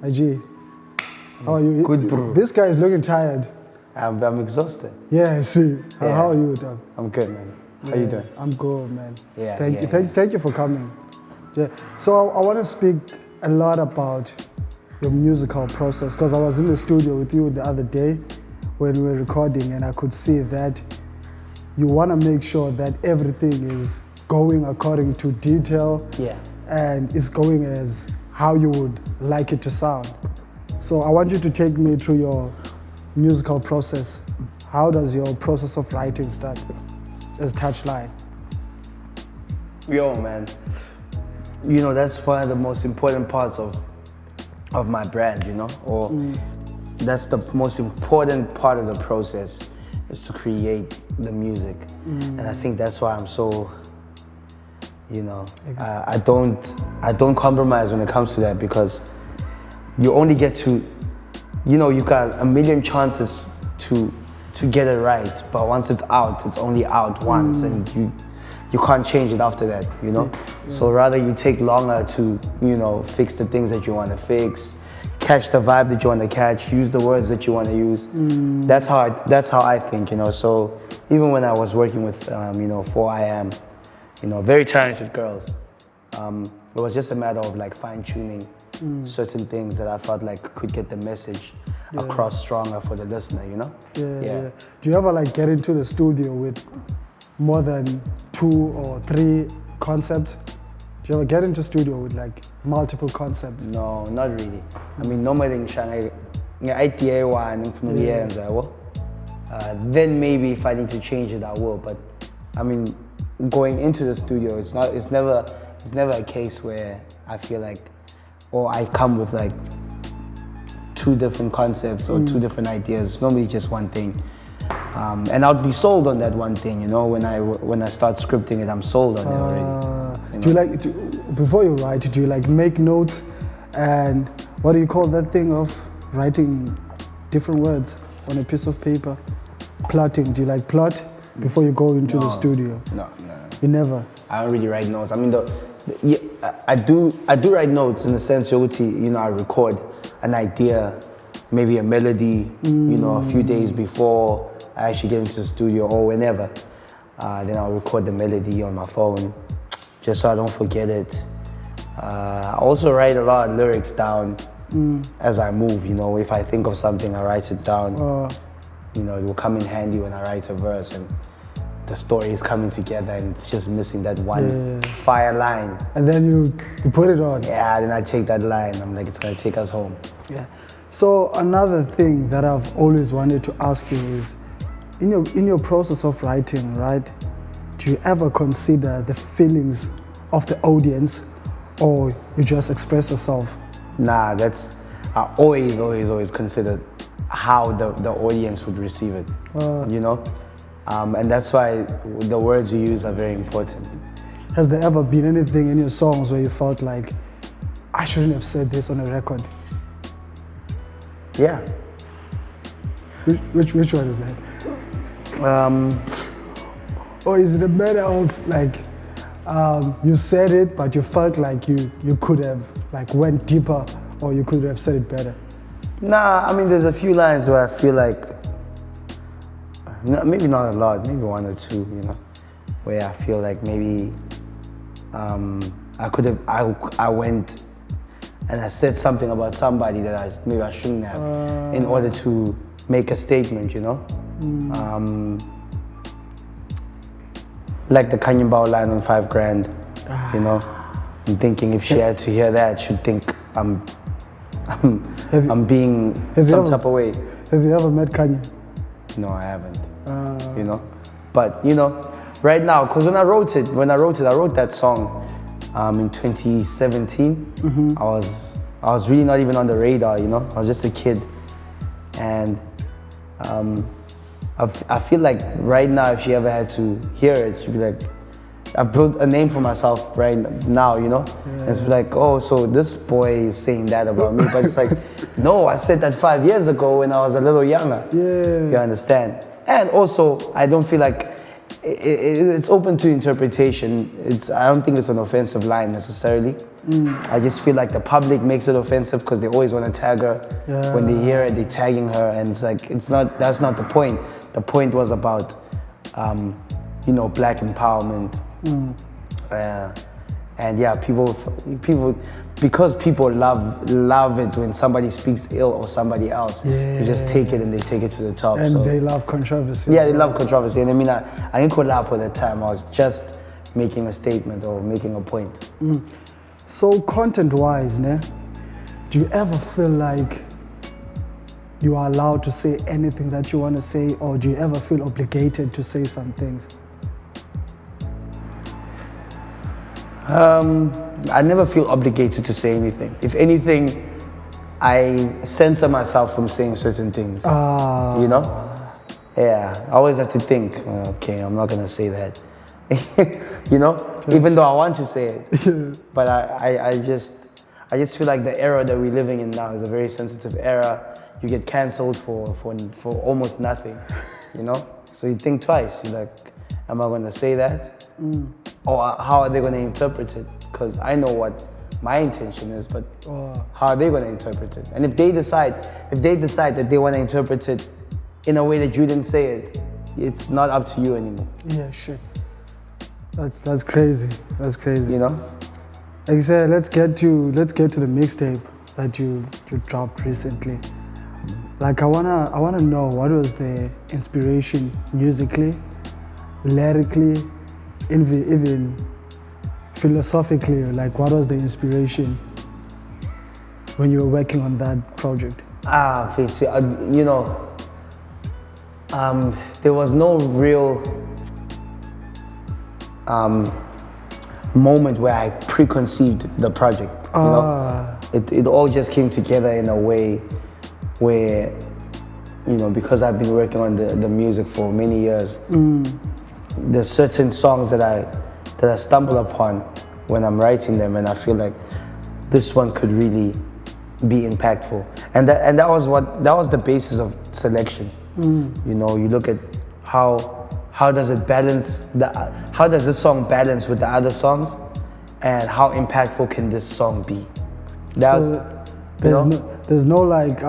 Aji, how are you? Good, bro. This guy is looking tired. I'm exhausted. Yeah, I see. How are you, dog? I'm good, man. How you doing? I'm good, man. Yeah, Thank you for coming. Yeah. So I want to speak a lot about your musical process because I was in the studio with you the other day when we were recording, and I could see that you want to make sure that everything is going according to detail. Yeah. And it's going as how you would like it to sound. So I want you to take me through your musical process. How does your process of writing start as Touchline? Yo, man. You know, that's one of the most important parts of my brand, you know? Or that's the most important part of the process is to create the music. And I think that's why I'm so, you know, I don't compromise when it comes to that, because you only get to, you know, you got a million chances to get it right, but once it's out, it's only out once, and you can't change it after that, you know? So rather you take longer to, you know, fix the things that you want to fix, catch the vibe that you want to catch, use the words that you want to use. That's how I think, you know? So even when I was working with, you know, 4IM, you know, very talented girls, it was just a matter of like fine-tuning certain things that I felt like could get the message across stronger for the listener, you know? Yeah. Do you ever like get into the studio with more than 2 or 3 concepts? Do you ever get into studio with like multiple concepts? No, not really. I mean, normally idea one, then maybe if I need to change it, I will. But I mean, going into the studio, it's never a case where I feel like, or I come with like 2 different concepts or 2 different ideas. It's normally just one thing. And I'll be sold on that one thing, you know. When I start scripting it, I'm sold on it already. Do you like, before you write, do you like make notes, and what do you call that thing of writing different words on a piece of paper? Plotting. Do you like plot before you go into the studio? No. You never? I don't really write notes. I mean, I do write notes in the sense, you know, I record an idea, maybe a melody, you know, a few days before I actually get into the studio or whenever. Then I'll record the melody on my phone, just so I don't forget it. I also write a lot of lyrics down as I move, you know. If I think of something, I write it down. You know, it will come in handy when I write a verse and the story is coming together and it's just missing that one fire line. And then you put it on. Yeah, then I take that line. I'm like, it's gonna take us home. Yeah. So another thing that I've always wanted to ask you is, in your process of writing, right? Do you ever consider the feelings of the audience, or you just express yourself? Nah, I always considered how the audience would receive it, you know? And that's why the words you use are very important. Has there ever been anything in your songs where you felt like, I shouldn't have said this on a record? Yeah. Which one is that? Or is it a matter of like, you said it, but you felt like you could have like went deeper, or you could have said it better? Nah, I mean, there's a few lines where I feel like, maybe not a lot, maybe 1 or 2, you know, where I feel like maybe I went and I said something about somebody that maybe I shouldn't have, in order to make a statement, you know. Like the Kanyambao line on 5 grand, you know. I'm thinking if she had to hear that, she'd think I'm being some type of way. Have you ever met Kanye? No, I haven't. You know, but you know, right now, because when I wrote that song in 2017. I was really not even on the radar, you know. I was just a kid, and I feel like right now, if she ever had to hear it, she'd be like, I've built a name for myself right now, you know? And it's like, oh, so this boy is saying that about me. But it's like, no, I said that 5 years ago when I was a little younger. You understand? And also, I don't feel like it's open to interpretation. I don't think it's an offensive line necessarily. I just feel like the public makes it offensive because they always want to tag her. When they hear it, they're tagging her, and it's like that's not the point. The point was about black empowerment. And yeah, people because people love it when somebody speaks ill of somebody else. They just take it and they take it to the top. And they love controversy. Yeah, they love controversy. And I mean, I didn't call up at the time. I was just making a statement or making a point. So content-wise, do you ever feel like you are allowed to say anything that you want to say, or do you ever feel obligated to say some things? I never feel obligated to say anything. If anything, I censor myself from saying certain things. You know? Yeah, I always have to think, okay, I'm not gonna say that. You know? Even though I want to say it. But I just feel like the era that we're living in now is a very sensitive era. You get cancelled for almost nothing, you know? So you think twice. You're like, am I gonna say that? Or how are they gonna interpret it? Because I know what my intention is, but how are they gonna interpret it? And if they decide that they wanna interpret it in a way that you didn't say it, it's not up to you anymore. Yeah, shit. That's crazy. That's crazy. You know? Like I said, let's get to the mixtape that you dropped recently. Like I wanna know, what was the inspiration musically, lyrically, even philosophically? Like, what was the inspiration when you were working on that project? There was no real moment where I preconceived the project. You know? It all just came together in a way where, because I've been working on the music for many years, there's certain songs that I stumble upon when I'm writing them, and I feel like this one could really be impactful. And that was the basis of selection. You know, you look at how does this song balance with the other songs, and how impactful can this song be? There's no like,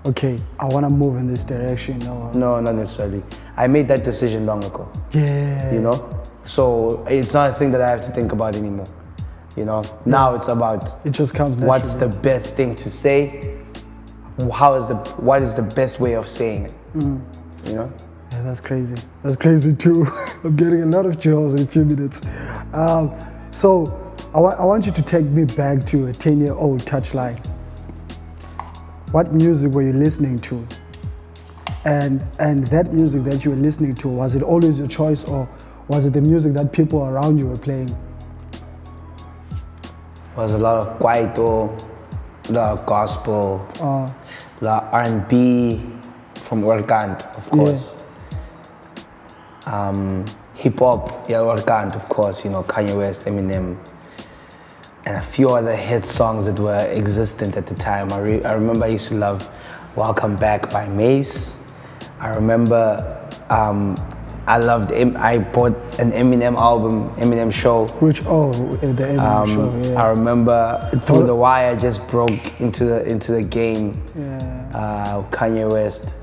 okay, I want to move in this direction. No, not necessarily. I made that decision long ago. Yeah. You know, so it's not a thing that I have to think about anymore. You know, now it's about, it just comes naturally. What's the best thing to say? What is the best way of saying it? You know? Yeah, that's crazy. That's crazy too. I'm getting a lot of chills in a few minutes. So I want you to take me back to a 10-year-old Touchline. What music were you listening to? And that music that you were listening to, was it always your choice, or was it the music that people around you were playing? It was a lot of kwaito, a lot of gospel, a lot of R&B from Orkant, of course. Yeah. Hip hop, Orkant, of course, Kanye West, Eminem, and a few other hit songs that were existent at the time. I remember I used to love Welcome Back by Mace. I remember I bought an Eminem album, Eminem Show. The Eminem Show, yeah. I remember Through the Wire just broke into the game. Yeah. Kanye West.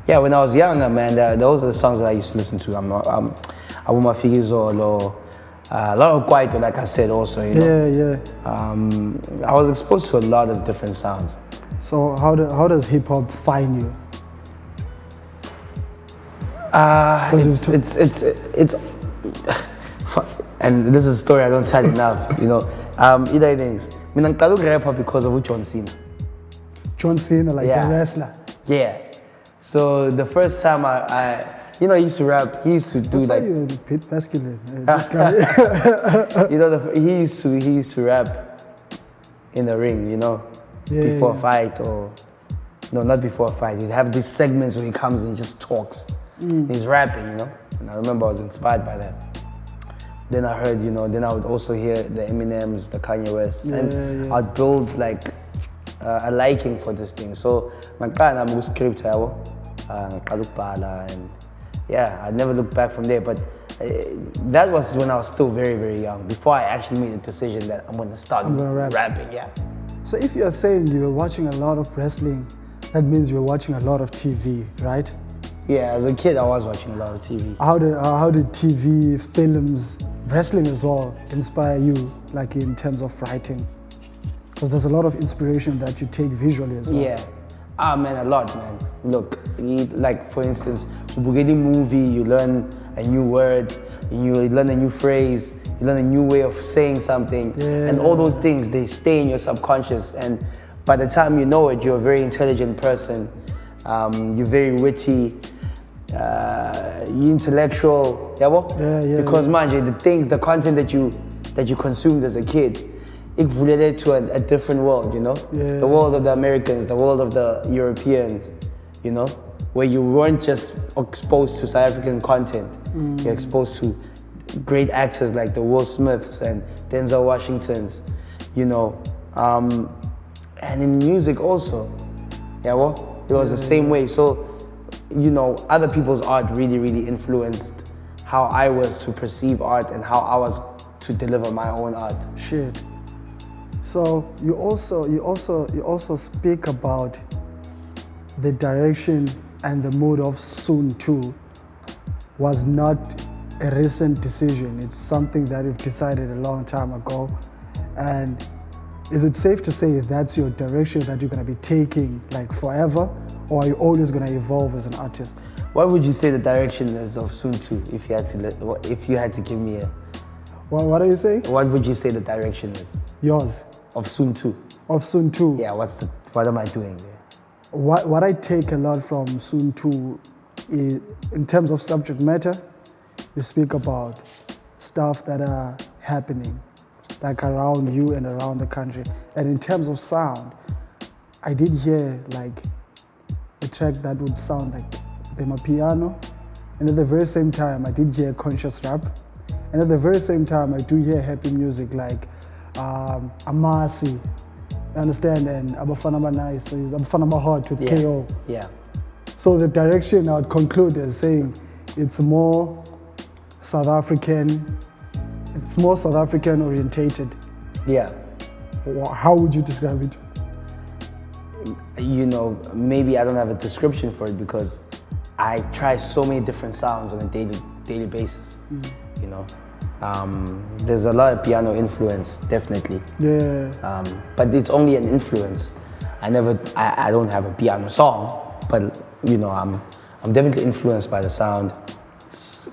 Yeah, when I was younger, man, those are the songs that I used to listen to. Abuma Figizolo, a lot of kwaito, like I said, also. Yeah. I was exposed to a lot of different sounds. So how does hip hop find you? It's and this is a story I don't tell enough. Either things. I rap hop because of John Cena. John Cena, like the wrestler. Yeah. So the first time I he used to rap. He used to do like. You a bit masculine. He used to rap in the ring. Before a fight, or no, not before a fight. He'd have these segments where he comes and he just talks. He's rapping, And I remember I was inspired by that. Then I heard, then I would also hear the Eminems, the Kanye Wests, and I'd build like a liking for this thing. So I'm a script, and yeah, I never looked back from there. But that was when I was still very, very young, before I actually made the decision that I'm gonna start rapping, yeah. So if you're saying you were watching a lot of wrestling, that means you were watching a lot of TV, right? Yeah, as a kid, I was watching a lot of TV. How did TV, films, wrestling as well inspire you, like in terms of writing? Because there's a lot of inspiration that you take visually as well. Yeah. Ah, man, a lot, man. Look, like for instance, Bugatti movie, you learn a new word, you learn a new phrase, you learn a new way of saying something, and all those things, they stay in your subconscious. And by the time you know it, you're a very intelligent person. You're very witty, you're intellectual, because man, the content that you consumed as a kid, it related to a different world, you know? Yeah. The world of the Americans, the world of the Europeans, you know? Where you weren't just exposed to South African content, you're exposed to great actors like the Will Smiths and Denzel Washingtons, you know? And in music also, it was the same way. So, you know, other people's art really, really influenced how I was to perceive art and how I was to deliver my own art. Shit. So you also speak about the direction and the mood of Soon 2 was not a recent decision. It's something that you've decided a long time ago. And is it safe to say that's your direction that you're gonna be taking like forever, or are you always gonna evolve as an artist? What would you say the direction is of Soon 2 if you had to give me a... What are you saying? What would you say the direction is? Yours. Of Soon 2. Of Soon 2. Yeah, what am I doing there? What I take a lot from Soon 2 is, in terms of subject matter, you speak about stuff that are happening, like around you and around the country. And in terms of sound, I did hear like a track that would sound like the piano, and at the very same time, I did hear conscious rap, and at the very same time, I do hear happy music like Amasi, you understand, and Abafana Nice, so it's Abafana Hot with KO. Yeah. So the direction I would conclude as saying it's more South African orientated. Yeah. How would you describe it? You know, maybe I don't have a description for it because I try so many different sounds on a daily basis. You know, there's a lot of piano influence, definitely. Yeah. But it's only an influence. I don't have a piano song, but you know, I'm definitely influenced by the sound. It's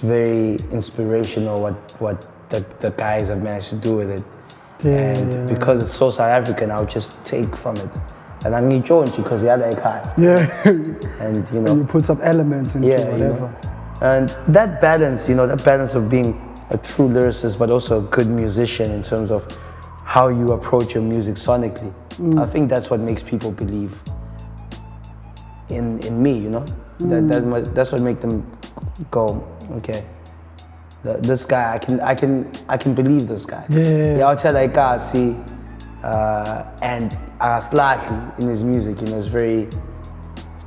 very inspirational what the guys have managed to do with it. And because it's so South African, I'll just take from it. And I'm enjoying it because the other guy. Yeah. And you know. And you put some elements into whatever. You know, and that balance, that balance of being a true lyricist, but also a good musician in terms of how you approach your music sonically. I think that's what makes people believe in me, you know? That's what makes them go, okay. This guy, I can believe this guy. Yeah. I'll tell that guy, see, and slightly in his music, it's very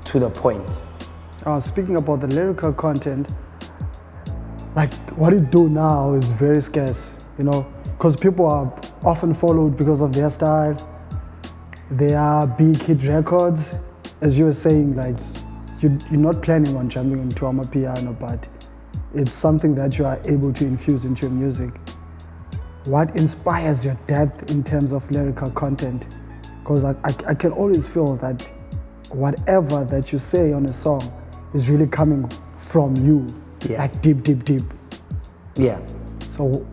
to the point. Speaking about the lyrical content, like what you do now is very scarce, because people are often followed because of their style. They are big hit records. As you were saying, like you're not planning on jumping into amapiano, but it's something that you are able to infuse into your music. What inspires your depth in terms of lyrical content? Because I can always feel that whatever that you say on a song is really coming from you, like deep, deep, deep. Yeah. So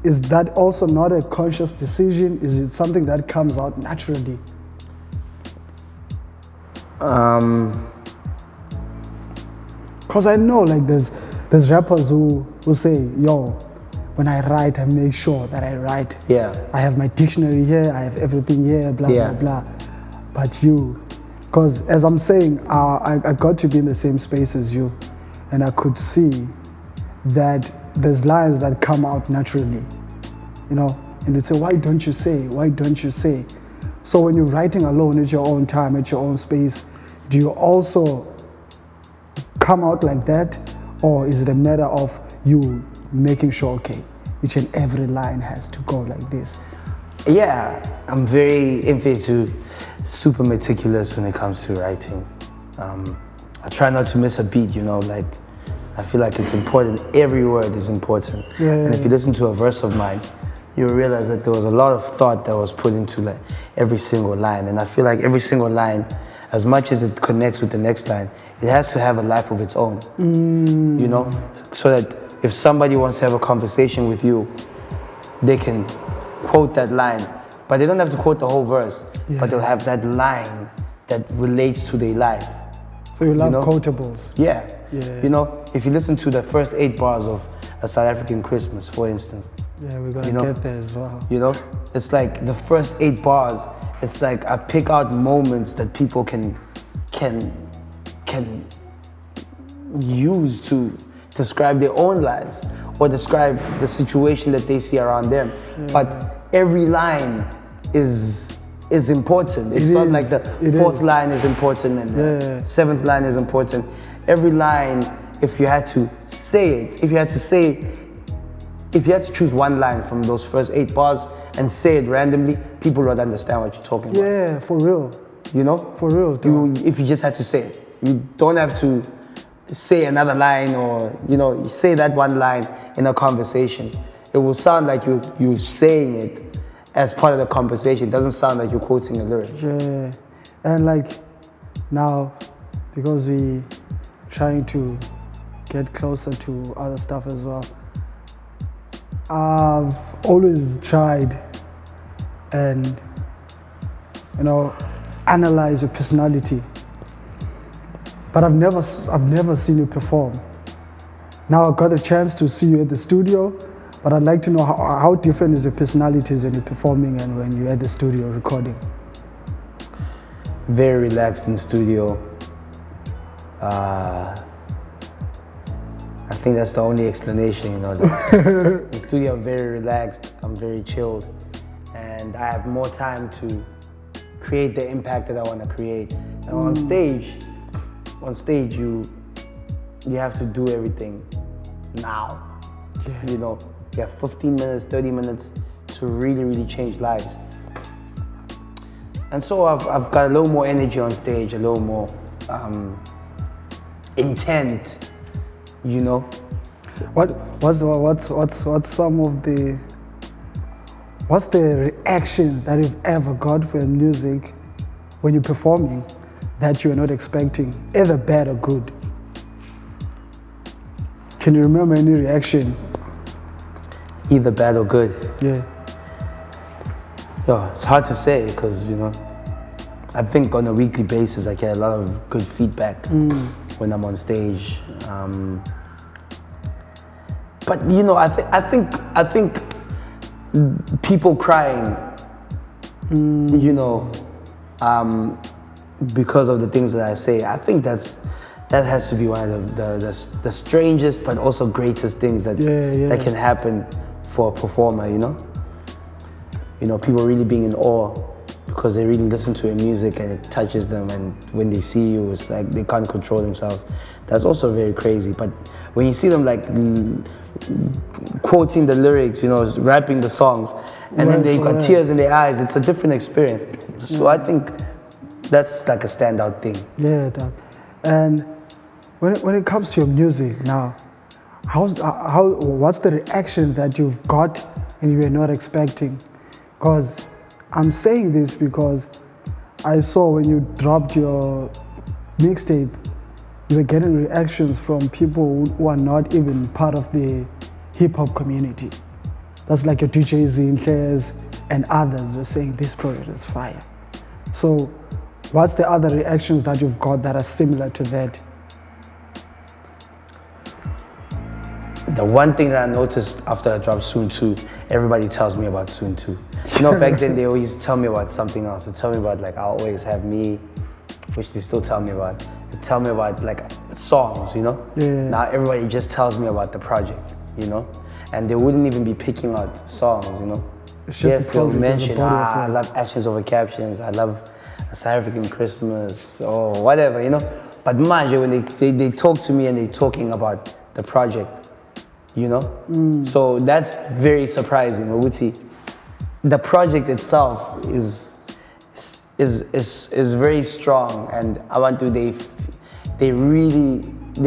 is that also not a conscious decision? Is it something that comes out naturally? Because I know like there's rappers who say, yo, when I write, I make sure that I write. Yeah. I have my dictionary here, I have everything here, blah, blah, blah. But you, because as I'm saying, I got to be in the same space as you, and I could see that there's lines that come out naturally, and you'd say, why don't you say? Why don't you say? So when you're writing alone at your own time, at your own space, do you also come out like that? Or is it a matter of you making sure, okay, each and every line has to go like this? Yeah, I'm very super meticulous when it comes to writing. I try not to miss a beat, like I feel like it's important. Every word is important. And if you listen to a verse of mine, you'll realize that there was a lot of thought that was put into like every single line. And I feel like every single line, as much as it connects with the next line, it has to have a life of its own, so that if somebody wants to have a conversation with you, they can quote that line, but they don't have to quote the whole verse, but they'll have that line that relates to their life. So you love quotables? Yeah. If you listen to the first 8 bars of A South African Christmas, for instance. Yeah, we're gonna get there as well. It's like the first 8 bars, it's like I pick out moments that people can use to describe their own lives or describe the situation that they see around them. But every line is important. It's not like the 4th line is important and the 7th line is important. Every line, if you had to say it, if you had to choose one line from those first 8 bars and say it randomly, people would understand what you're talking about. Yeah, for real. For real. If you just had to say it, you don't have to say another line or you say that one line in a conversation. It will sound like you're saying it as part of the conversation. It doesn't sound like you're quoting a lyric. Yeah, and like now, because we trying to get closer to other stuff as well, I've always tried and analyze your personality, but I've never seen you perform. Now I got a chance to see you at the studio, but I'd like to know how different is your personalities when you're performing and when you're at the studio recording? Very relaxed in the studio. I think that's the only explanation, In the studio, I'm very relaxed, I'm very chilled, and I have more time to create the impact that I want to create. And on stage, you have to do everything now. You have 15 minutes, 30 minutes to really, really change lives. And so I've got a little more energy on stage, a little more intent, What's the reaction that you've ever got for your music when you're performing that you were not expecting, either bad or good? Can you remember any reaction? Either bad or good? Yeah. It's hard to say because, I think on a weekly basis I get a lot of good feedback when I'm on stage. But I think people crying, because of the things that I say, I think that has to be one of the strangest but also greatest things that can happen for a performer. People really being in awe because they really listen to your music and it touches them, and when they see you, it's like they can't control themselves. That's also very crazy. But when you see them like quoting the lyrics, rapping the songs, and then they got tears in their eyes, it's a different experience. So I think that's like a standout thing. Yeah, Doug. And when it comes to your music now, what's the reaction that you've got and you were not expecting? Because I'm saying this because I saw when you dropped your mixtape, you were getting reactions from people who are not even part of the hip-hop community. That's like your DJ Zinhles and others were saying this project is fire. So what's the other reactions that you've got that are similar to that? The one thing that I noticed after I dropped Soon 2, everybody tells me about Soon 2. Back then they always tell me about something else. They tell me about like I'll Always Have Me, which they still tell me about. They tell me about like songs, Yeah. Now everybody just tells me about the project, and they wouldn't even be picking out songs, It's just the they'll project, mention, the body of I it. love Actions Over Captions, I love A South African Christmas, or whatever, But mind you, when they talk to me and they're talking about the project, you know? So that's very surprising. Ukuthi, the project itself is very strong, and I want to, they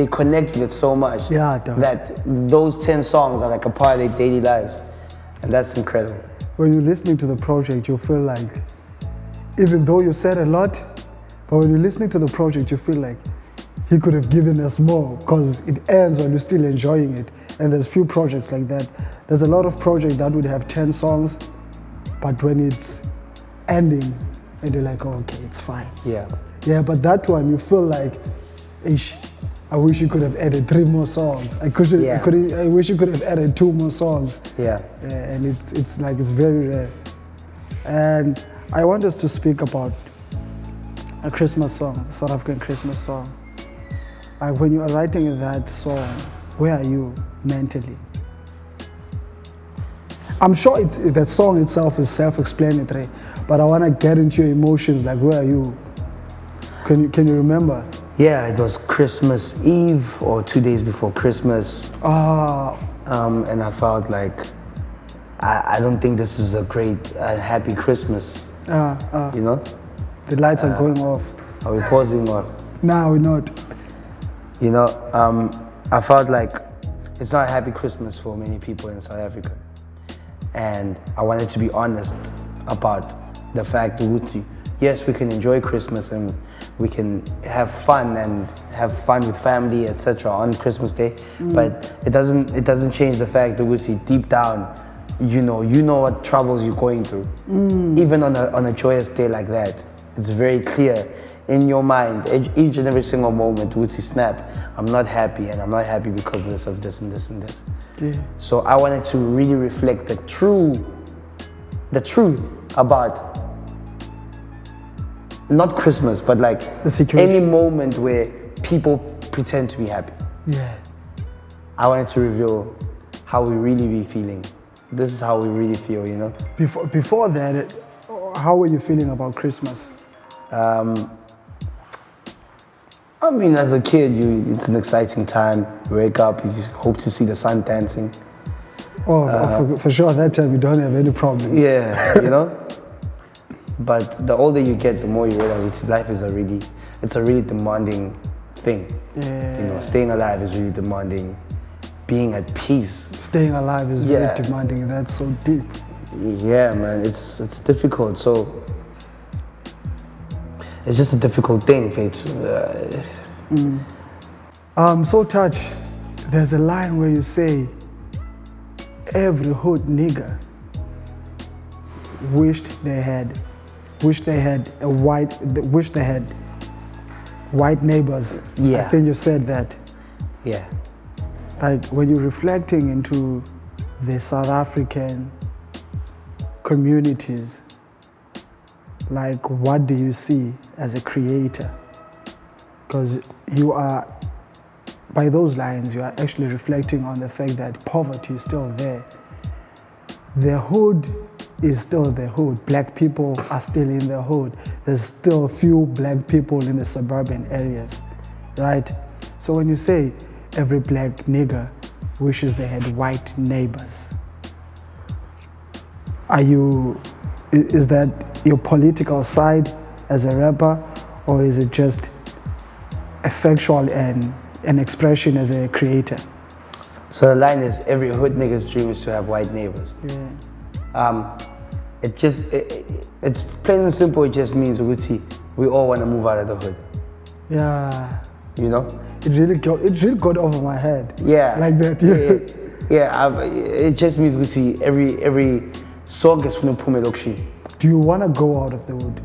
connect with it so much that those 10 songs are like a part of their daily lives, and that's incredible. When you're listening to the project, you feel like, even though you said a lot, but when you're listening to the project, you feel like he could have given us more, because it ends when you're still enjoying it. And there's few projects like that. There's a lot of projects that would have 10 songs, but when it's ending, and you're like, oh, okay, it's fine. Yeah. Yeah, but that one, you feel like, ish, I wish you could have added 3 more songs. I wish you could have added 2 more songs. Yeah. And it's like, it's very rare. And I want us to speak about a Christmas song, a South African Christmas song. Like when you are writing that song, where are you mentally? I'm sure that song itself is self-explanatory, but I want to get into your emotions, like where are you? Can you remember? Yeah, it was Christmas Eve or 2 days before Christmas. And I felt like, I don't think this is a great, happy Christmas, you know? The lights are going off. Are we pausing or? No, we're not. You know, I felt like it's not a happy Christmas for many people in South Africa. And I wanted to be honest about the fact that, yes, we can enjoy Christmas and we can have fun with family, etc. on Christmas Day, but it doesn't change the fact that deep down, you know what troubles you're going through. Even on a joyous day like that, it's very clear in your mind, each and every single moment, snap, I'm not happy, and I'm not happy because of this and this and this. Yeah. So I wanted to really reflect the truth about not Christmas, but like any moment where people pretend to be happy. Yeah. I wanted to reveal how we really be feeling. This is how we really feel, you know? Before that, how were you feeling about Christmas? I mean, as a kid, it's an exciting time. You wake up, you hope to see the sun dancing. For sure, at that time you don't have any problems. Yeah, you know? But the older you get, the more you realize life is a really demanding thing. Yeah. You know, staying alive is really demanding. Being at peace. Staying alive is very demanding. That's so deep. Yeah, man, it's difficult. So it's just a difficult thing, Faith. So Touch, there's a line where you say, every hood nigga wished they had white neighbors. Yeah. I think you said that. Yeah. Like when you're reflecting into the South African communities, like what do you see as a creator? Because you are, by those lines, you are actually reflecting on the fact that poverty is still there. The hood is still the hood. Black people are still in the hood. There's still few black people in the suburban areas, right? So when you say every black nigger wishes they had white neighbors, is that your political side as a rapper, or is it just a factual and an expression as a creator? So the line is, every hood nigga's dream is to have white neighbors. Yeah. It's plain and simple. It just means we all want to move out of the hood. Yeah. You know? It really got over my head. Yeah. Like that. Yeah. It just means every song is from the. Do you want to go out of the hood?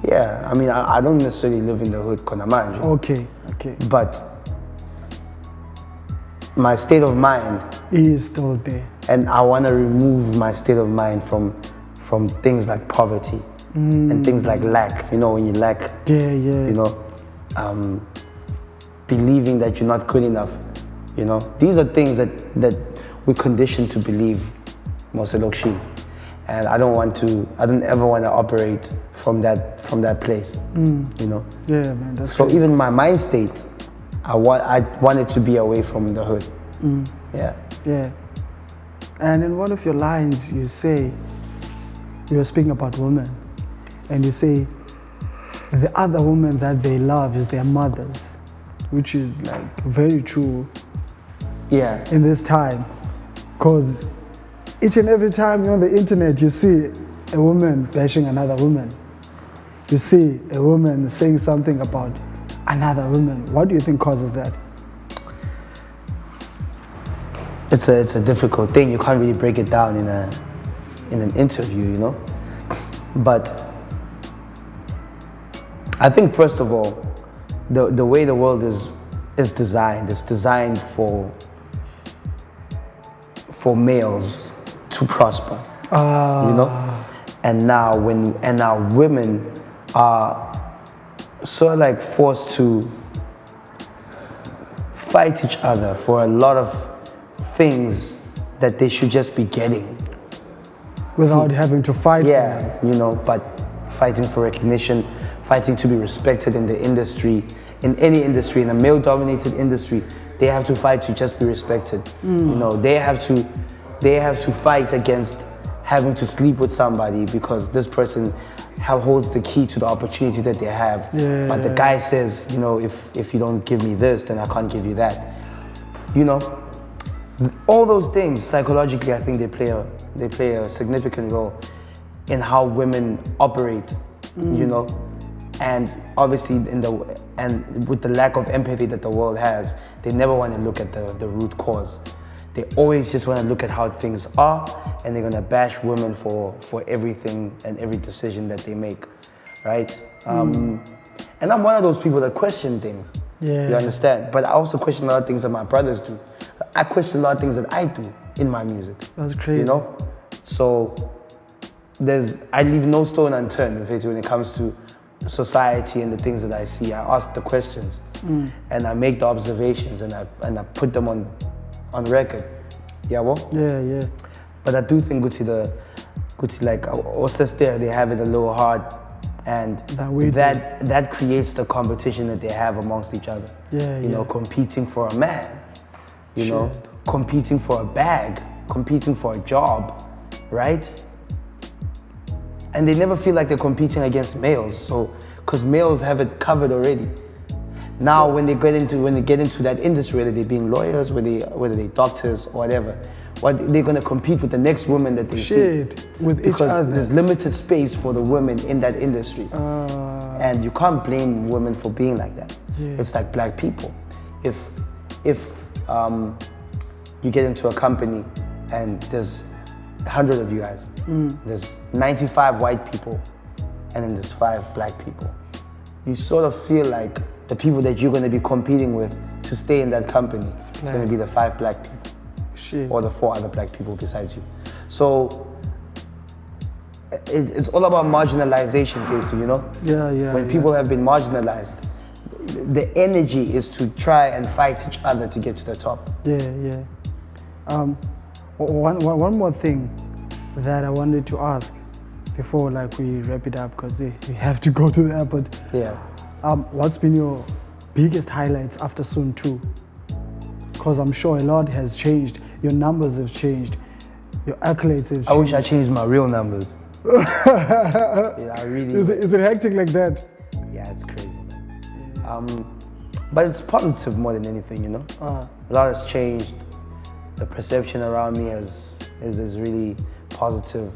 Yeah. I mean, I don't necessarily live in the hood, Konamanje. Okay. But my state of mind is still there. And I want to remove my state of mind from things like poverty and things like lack. You know, when you lack, you know, believing that you're not good enough. You know, these are things that we're conditioned to believe, Moselokshi. And I don't ever want to operate from that place. You know. Yeah, man. That's so crazy. Even my mind state, I wanted to be away from the hood. Yeah. Yeah. And in one of your lines, you say, you were speaking about women, and you say, the other women that they love is their mothers, which is like very true Yeah. in this time. Because each and every time you're on the internet, you see a woman bashing another woman. You see a woman saying something about another woman. What do you think causes that? It's a difficult thing. You can't really break it down in an interview, you know? But I think first of all, the way the world is designed, it's designed for males to prosper. You know? And now women are sort of like forced to fight each other for a lot of things that they should just be getting. Without having to fight for them. Yeah, you know, but fighting for recognition, fighting to be respected in the industry, in any industry, in a male-dominated industry, they have to fight to just be respected. You know, they have to fight against having to sleep with somebody because this person holds the key to the opportunity that they have. Yeah. But the guy says, you know, if you don't give me this, then I can't give you that. You know, all those things psychologically, I think they play a significant role in how women operate. You know, and obviously with the lack of empathy that the world has, they never want to look at the root cause. They always just want to look at how things are, and they're gonna bash women for everything and every decision that they make, right? And I'm one of those people that question things. Yeah. You understand? But I also question a lot of things that my brothers do. I question a lot of things that I do in my music. That's crazy. You know? So I leave no stone unturned when it comes to society and the things that I see. I ask the questions and I make the observations and I put them on record. Yeah, well? Yeah. But I do think Gucci like there, they have it a little hard, and that creates the competition that they have amongst each other. Yeah, you know, competing for a man, you know, competing for a bag, competing for a job, right? And they never feel like they're competing against males, so because males have it covered already. Now, when they get into that industry, whether they're being lawyers, whether they're doctors or whatever, they're gonna compete with the next woman that they see. With each other. Because there's limited space for the women in that industry. And you can't blame women for being like that. Yeah. It's like black people. If you get into a company and there's 100 of you guys, there's 95 white people, and then there's 5 black people. You sort of feel like the people that you're going to be competing with to stay in that company, it's going to be the 5 black people, or the 4 other black people besides you. So it's all about marginalization, Katie, you know? Yeah. When people have been marginalized, the energy is to try and fight each other to get to the top. Yeah. One more thing that I wanted to ask before we wrap it up, because we have to go to the airport. Yeah. What's been your biggest highlights after Soon 2? Because I'm sure a lot has changed. Your numbers have changed. Your accolades have changed. I wish I changed my real numbers. Yeah, I really. Is it hectic like that? Yeah, it's crazy, man. Yeah. But it's positive more than anything, you know? A lot has changed. The perception around me is really positive.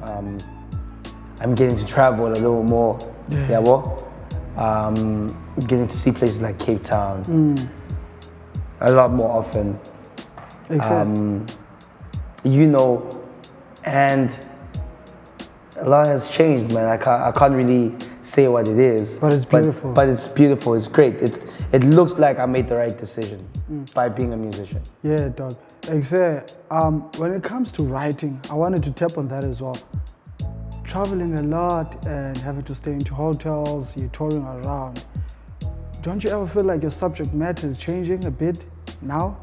I'm getting to travel a little more. Yeah, well, getting to see places like Cape Town a lot more often. You know, and a lot has changed, man. I can't really say what it is. But it's beautiful. But it's beautiful. It's great. It looks like I made the right decision by being a musician. Yeah, dog. When it comes to writing, I wanted to tap on that as well. Traveling a lot and having to stay into hotels, you're touring around. Don't you ever feel like your subject matter is changing a bit now?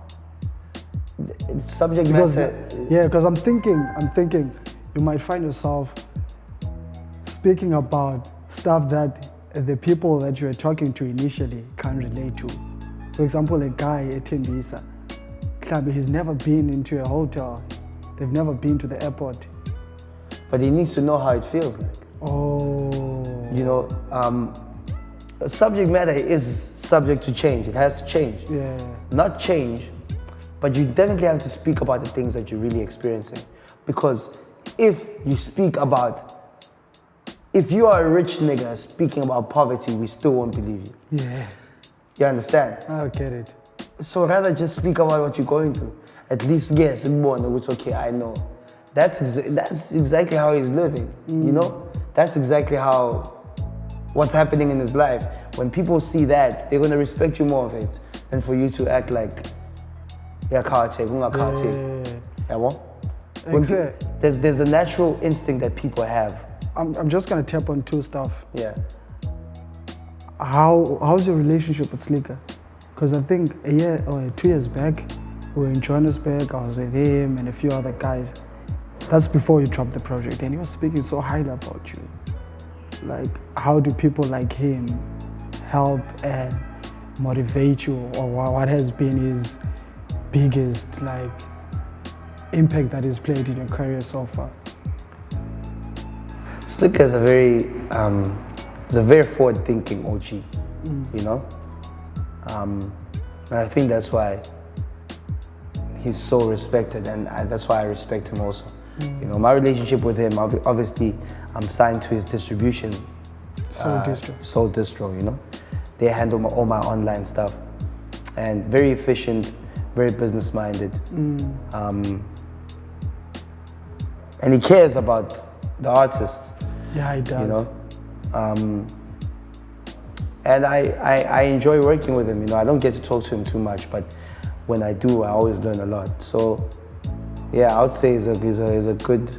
Subject matter? Yeah, because I'm thinking you might find yourself speaking about stuff that the people that you were talking to initially can't relate to. For example, a guy at Ndira, he's never been into a hotel. They've never been to the airport. But he needs to know how it feels like. Oh. You know, subject matter is subject to change. It has to change. Yeah. Not change, but you definitely have to speak about the things that you're really experiencing. Because if you speak about, if you are a rich nigga speaking about poverty, we still won't believe you. Yeah. You understand? I get it. So rather just speak about what you're going through. At least yes, it's okay, I know. That's exactly how he's living, you know? That's exactly what's happening in his life. When people see that, they're gonna respect you more of it than for you to act like, yeah, there's a natural instinct that people have. I'm just gonna tap on two stuff. Yeah. How's your relationship with Slikour? Because I think a year or 2 years back, we were in Johannesburg, I was with him and a few other guys. That's before you dropped the project, and he was speaking so highly about you. Like, how do people like him help and motivate you, or what has been his biggest impact that he's played in your career so far? Slikour is a very forward-thinking OG, you know? And I think that's why he's so respected, and that's why I respect him also. You know, my relationship with him, obviously, I'm signed to his distribution. Soul Distro, you know? They handle all my online stuff. And very efficient, very business-minded. And he cares about the artists. Yeah, he does. You know? And I enjoy working with him. You know, I don't get to talk to him too much, but when I do, I always learn a lot. So, yeah, I would say he's a good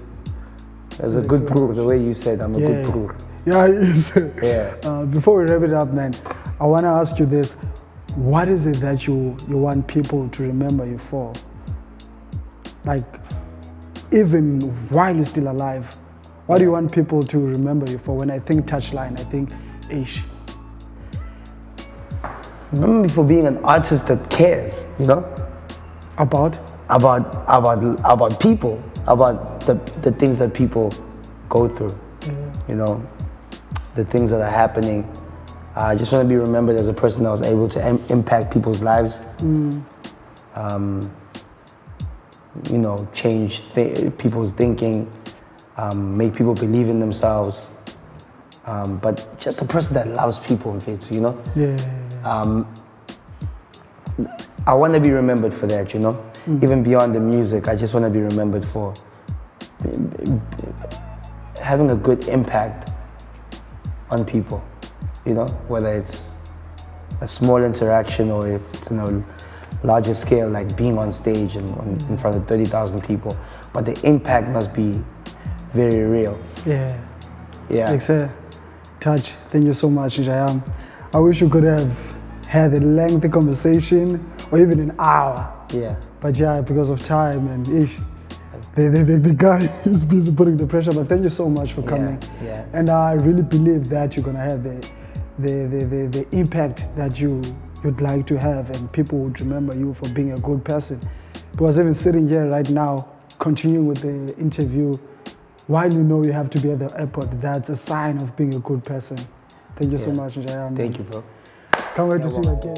bro. The way you said, I'm a good bro. Yeah, he is. Yeah. Before we wrap it up, man, I want to ask you this: what is it that you want people to remember you for? Like, even while you're still alive, what do you want people to remember you for? When I think Touchline, I think Ish. Remember me for being an artist that cares, you know? About people, about the things that people go through, you know, the things that are happening. I just want to be remembered as a person that was able to impact people's lives, you know, change people's thinking, make people believe in themselves, but just a person that loves people, you know? I want to be remembered for that, you know? Even beyond the music, I just want to be remembered for having a good impact on people, you know? Whether it's a small interaction or if it's in a larger scale, like being on stage and in front of 30,000 people. But the impact must be very real. Yeah. Yeah. Touch, thank you so much, Jama. I wish you could have had a lengthy conversation or even an hour. Yeah. But yeah, because of time and the guy is busy putting the pressure. But thank you so much for coming. Yeah. And I really believe that you're gonna have the impact that you'd like to have, and people would remember you for being a good person. Because even sitting here right now, continuing with the interview, while you know you have to be at the airport, that's a sign of being a good person. Thank you so much, Jama. Thank you, bro. Can't wait to see you again.